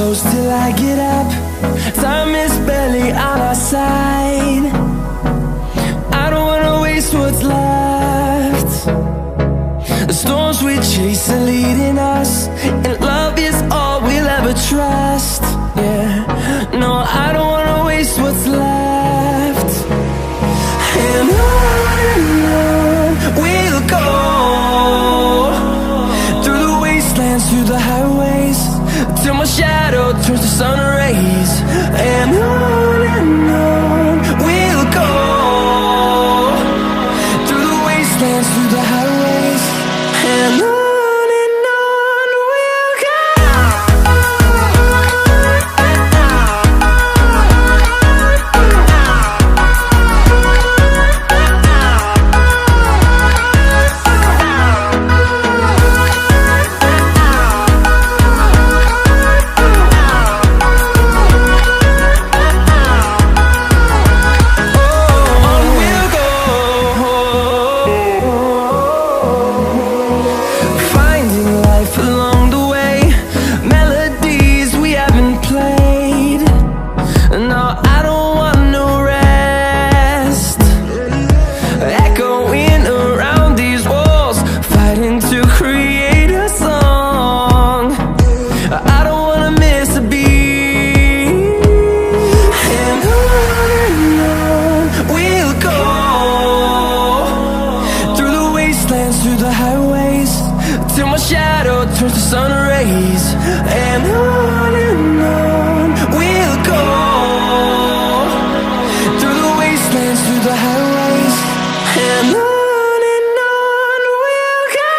close till I get up. Time is barely on our side. I don't wanna waste what's left. The storms we chase are leading us, and love is all we'll ever trust. Yeah, no, I don't wanna waste what's left. And on we'll go, through the wastelands, through the highways, till my shadow turns to sun rays. And on we'll go, through the wastelands, through the highways, and on we'll go. Through the highways, till my shadow turns to sun rays. And on we'll go, through the wastelands, through the highways, and on we'll go.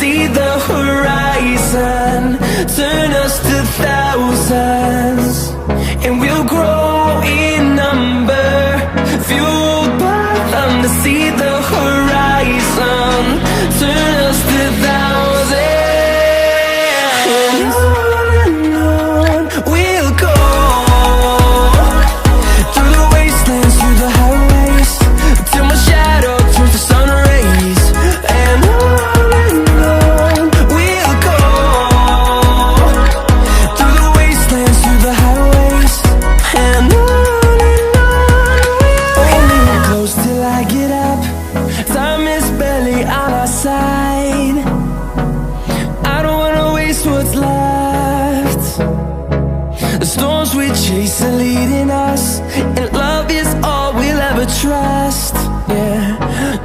See the horizon turn us to thousands, and we'll grow in number, fueled by them. To see the horizon turn us to thousands, and on we'll go, through the wastelands, through the highways, till my shadow turns to sun rays. And I don't wanna waste what's left. The storms we chase are leading us, and love is all we'll ever trust. Yeah,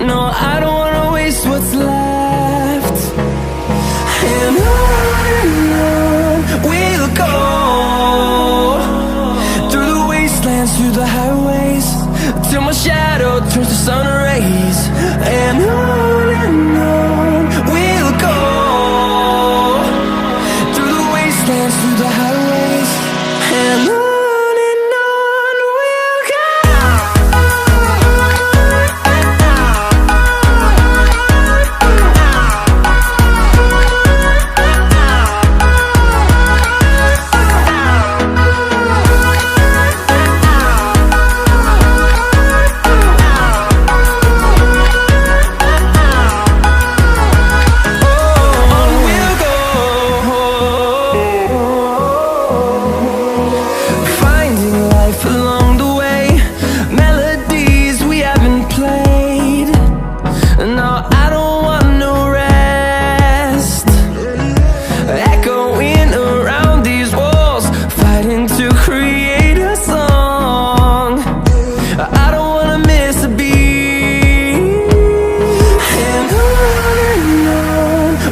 no, I don't wanna waste what's left. And on we'll go, through the wastelands, through the highways, till my shadow turns to sun rays. And on we'll go, through the wastelands, through the highways, and on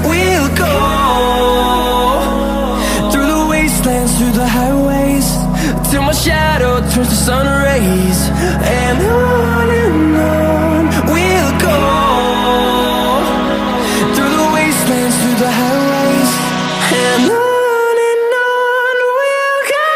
we'll go. Through the highways, till my shadow turns to sun rays. And on we'll go, through the wastelands, through the highways, and on we'll go.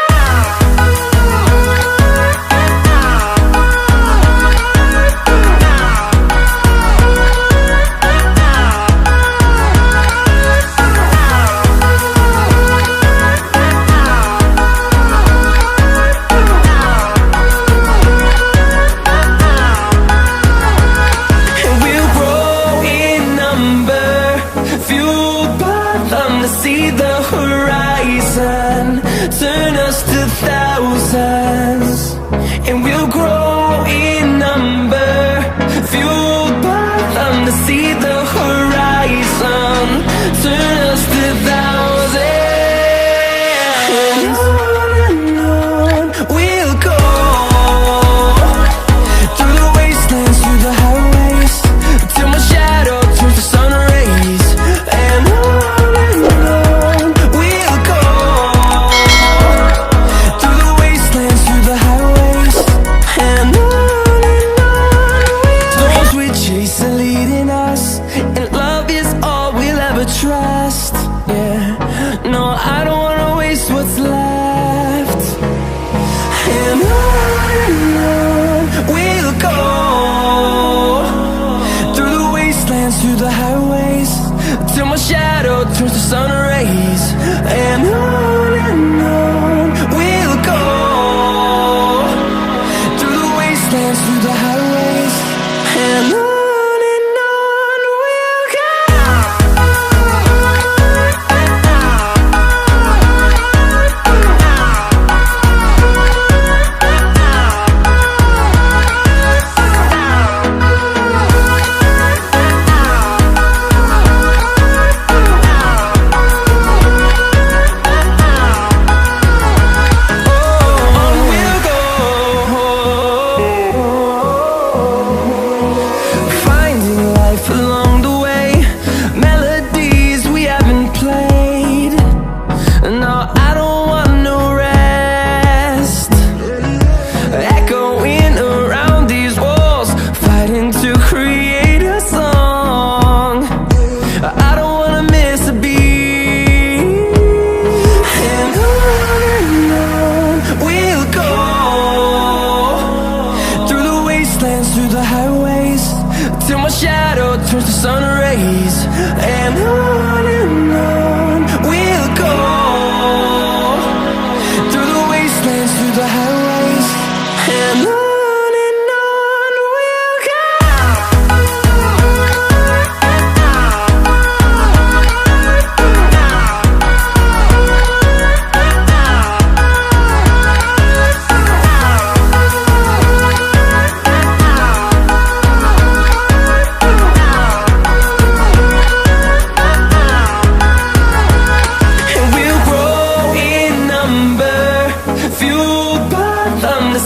And on we'll go, through the wastelands, through the highways, till my shadow turns to sun rays. And on we'll go, through the wastelands, through the highways, and on. Through the highways, till my shadow turns to sun rays. And on we'll go, through the wastelands, through the highways, and on.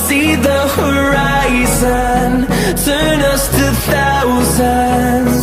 See the horizon, turn us to thousands.